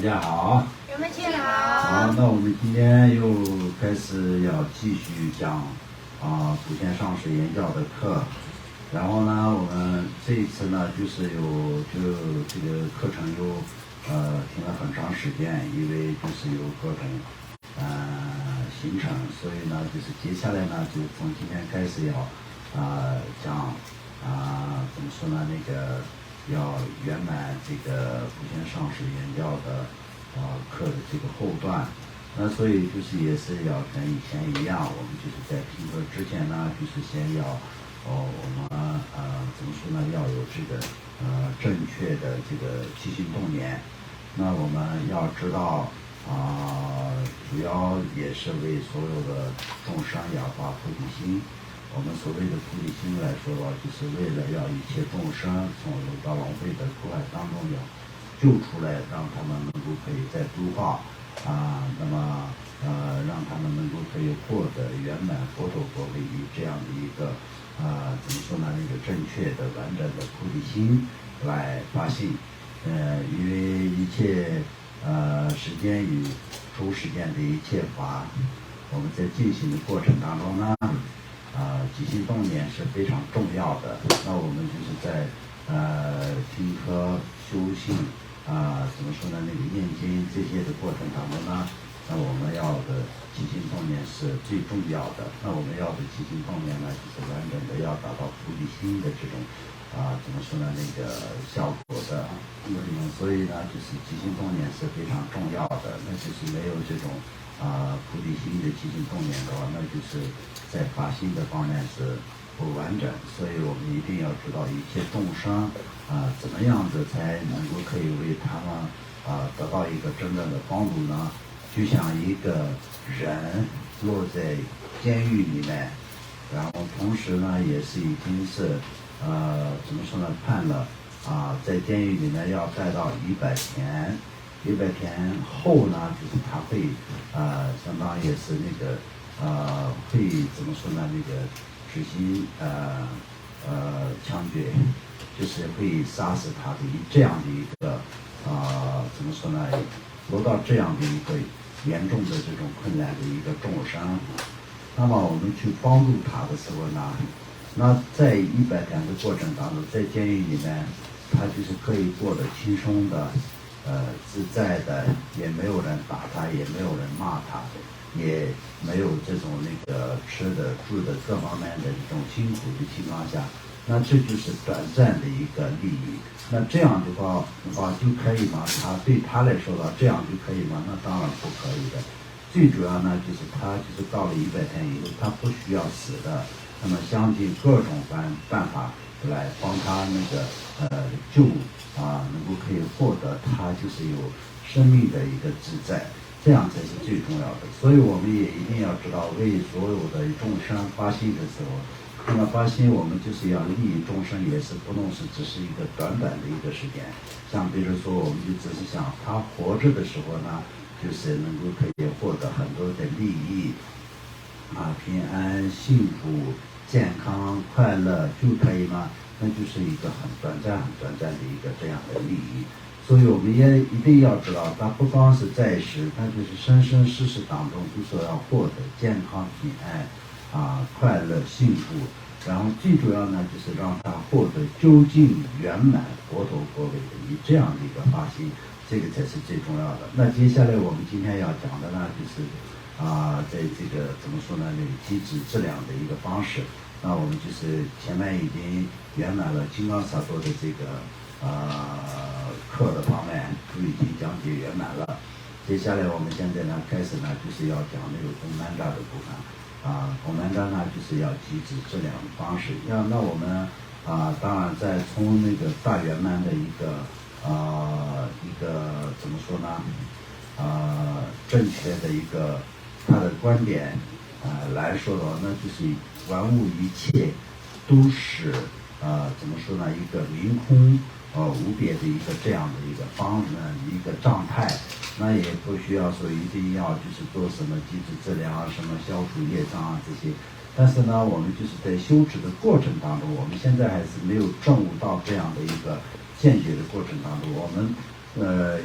大家好。人们请好。好，那我们今天又开始要继续讲普贤上师言教的课。然后呢，我们这一次呢，就是这个课程又停了很长时间，因为就是有各种行程，所以呢，就是接下来呢，就从今天开始要讲怎么说呢，那个要圆满这个普贤上师言教的课的这个后段。那所以就是也是要跟以前一样，我们就是在听课之前呢，就是先要我们怎么说呢，要有这个正确的这个起心动念。那我们要知道主要也是为所有的众生要发菩提心。我们所谓的菩提心来说的话，就是为了要一切众生从六道轮回的苦海当中要救出来，让他们能够可以再度化那么让他们能够可以获得圆满佛陀果位以这样的一个怎么说呢，那个正确的完整的菩提心来发心。因为一切时间与出世间的一切法，我们在进行的过程当中呢，起心动念是非常重要的。那我们就是在听课修行怎么说呢，那个念经这些的过程当中呢，那我们要的起心动念是最重要的。那我们要的起心动念呢，就是完整的要达到菩提心的这种怎么说呢，那个效果的。所以呢，就是起心动念是非常重要的。那就是没有这种菩提心的起心动念的话，那就是在发心的方面是不完整。所以我们一定要知道一切众生怎么样子才能够可以为他们得到一个真正的帮助呢？就像一个人落在监狱里面，然后同时呢也是已经是怎么说呢，判了在监狱里面要待到100天，100天后呢，就是他会相当于也是那个会怎么说呢，那个执行枪决，就是会杀死他的这样的一个怎么说呢，落到这样的一个严重的这种困难的一个众生。那么我们去帮助他的时候呢，那在100天的过程当中，在监狱里面，他就是可以过得轻松的自在的，也没有人打他，也没有人骂他，也没有这种那个吃的住的各方面的这种辛苦的情况下，那这就是短暂的一个利益。那这样的话就可以吗？对他来说这样就可以吗？那当然不可以的。最主要呢，就是他就是到了100天以后，他不需要死的，那么想尽各种办法来帮他那个救能够可以获得他就是有生命的一个自在，这样才是最重要的。所以我们也一定要知道，为所有的众生发心的时候，那么发心我们就是要利益众生，也是不能是只是一个短的一个时间。像比如说，我们就只是想他活着的时候呢，就是能够可以获得很多的利益平安、幸福、健康、快乐就可以吗？那就是一个很短暂的一个这样的利益。所以我们也一定要知道，它不光是在世，它就是生生世世当中都是要获得健康、平安快乐、幸福。然后最主要呢，就是让他获得究竟圆满佛陀果位的以这样的一个发心，这个才是最重要的。那接下来我们今天要讲的呢，就是在这个怎么说呢，那个机制质量的一个方式。那我们就是前面已经圆满了金刚萨埵的这个课的方面都已经讲解圆满了。接下来我们现在呢开始呢，就是要讲那个公曼扎的部分。公曼扎呢就是要机制质量的方式。那我们当然在从那个大圆满的一个怎么说呢正确的一个他的观点来说的话，那就是万物一切都是怎么说呢，一个明空无别的一个这样的一个一个状态。那也不需要说一定要就是做什么机制质量什么消除业障这些。但是呢，我们就是在修持的过程当中，我们现在还是没有证悟到这样的一个见解的过程当中，我们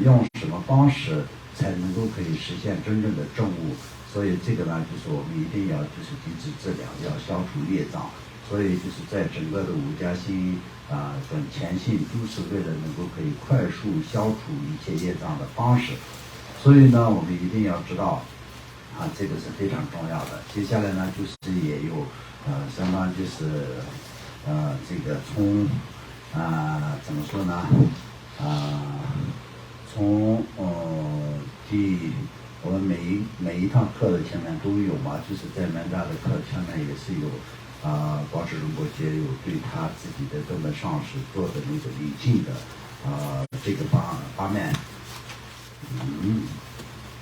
用什么方式才能够可以实现真正的正悟。所以这个呢，就是我们一定要就是积脂质量，要消除业障。所以就是在整个的五加心跟前信，都是为了能够可以快速消除一切业障的方式。所以呢，我们一定要知道这个是非常重要的。接下来呢，就是也有相当就是这个从怎么说呢从我们每一堂课的前面都有嘛，就是在门扎的课前面也是有宝智仁波切有对他自己的根本上师做的那个礼敬的这个方面。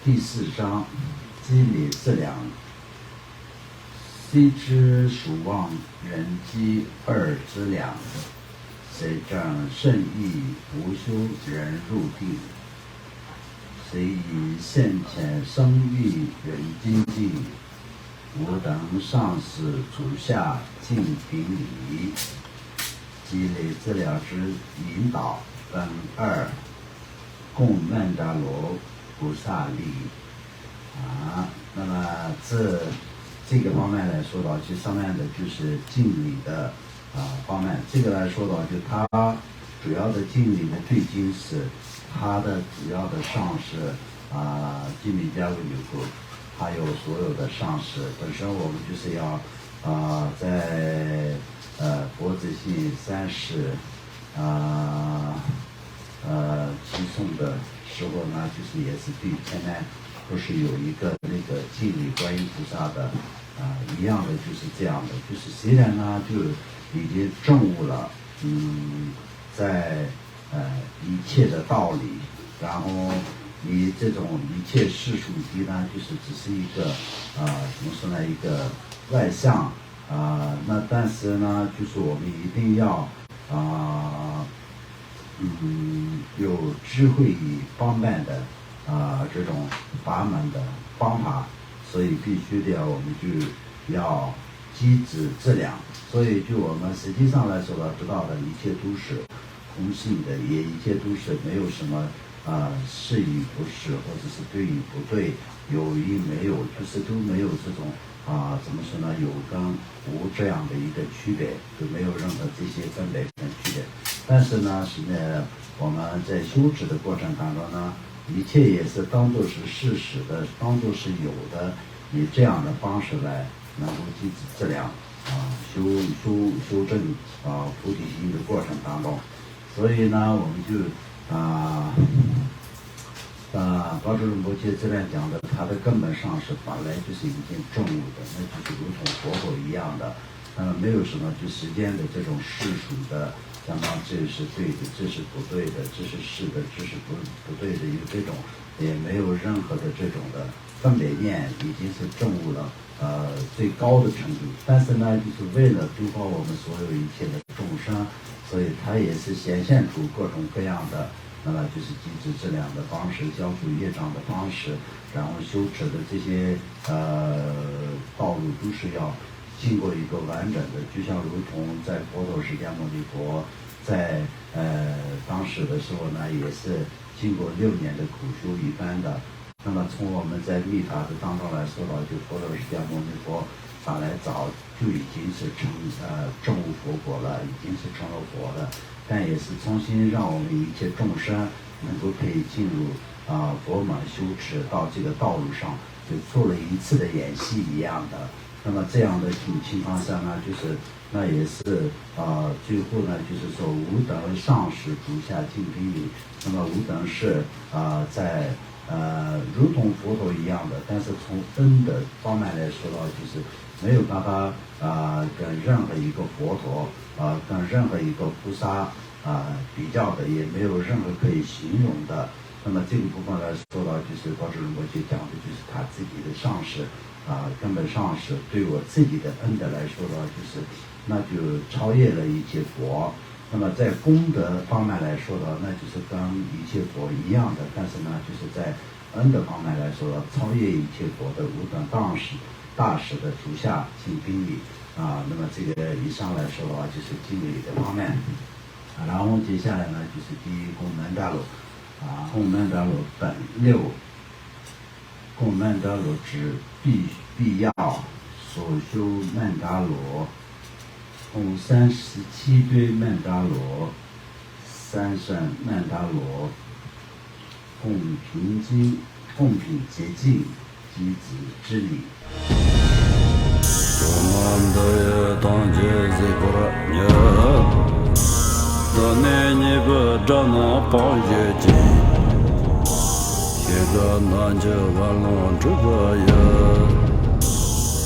第4章积累质量，虽知属望人机二之两，虽正甚意无修人入定，虽以现前生育人精进，吾等上士足下敬顶礼，积累资料之引导分2，共曼扎罗菩萨力那么这个方面来说到，其实上面的就是敬礼的方面。这个来说到，就他主要的敬礼的对经是他的主要的上师金米加维纽夫，还有所有的上师。本身我们就是要在佛子信3世齐诵的时候呢，就是也是对前面不是有一个那个敬礼观音菩萨的一样的，就是这样的，就是虽然呢就已经证悟了在一切的道理，然后你这种一切世俗谛呢，就是只是一个怎么说呢，一个外相那但是呢，就是我们一定要有智慧方面的这种法门的方法，所以必须的我们就要积脂质量。所以就我们实际上来说知道的一切都是空性的，也一切都是没有什么是与不是，或者是对与不对，有与没有，就是都没有这种怎么说呢，有跟无这样的一个区别，就没有任何这些分别跟区别。但是呢，我们在修持的过程当中呢，一切也是当作是事实的，当作是有的，以这样的方式来能够积脂质量修正菩提心的过程当中。所以呢，我们就宝智仁波切这边讲的，他的根本上是本来就是已经证悟的，那就是如同佛陀一样的，没有什么就时间的这种世俗的相当这是对的，这是不对的，这是是的，这是不对的，有这种也没有任何的这种的分别念，已经是证悟了最高的程度。但是呢，就是为了度化我们所有一切的众生，所以他也是显现出各种各样的那么就是积脂质量的方式，消除业障的方式，然后修持的这些道路都是要经过一个完整的，就像如同在佛陀释迦牟尼佛在当时的时候呢，也是经过6年的苦修一般的。那么从我们在密法的当中来说到，就佛陀释迦牟尼佛本来早就已经是证悟佛果了，已经是成了佛了，但也是重新让我们一切众生能够可以进入佛门修持到这个道路上，就做了一次的演戏一样的。那么这样的情况下呢，就是那也是最后呢，就是说吾等上师足下敬顶礼。那么吾等是在如同佛陀一样的，但是从恩的方面来说到，就是没有办法跟任何一个佛陀跟任何一个菩萨比较的，也没有任何可以形容的。那么这个部分来说到，就是宝智仁波切讲的就是他自己的上师根本上是对我自己的恩德来说的话，就是那就超越了一切佛。那么在功德方面来说的话，那就是跟一切佛一样的，但是呢，就是在恩德方面来说的超越一切佛的无等大使的足下敬顶礼那么这个以上来说的话，就是敬礼的方面然后接下来呢，就是第一供南大罗供曼达罗本六，供曼达罗之必要所修曼达罗，共37堆曼达罗，三善曼达罗，共品洁净机子之理。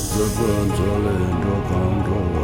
自本作人着康中外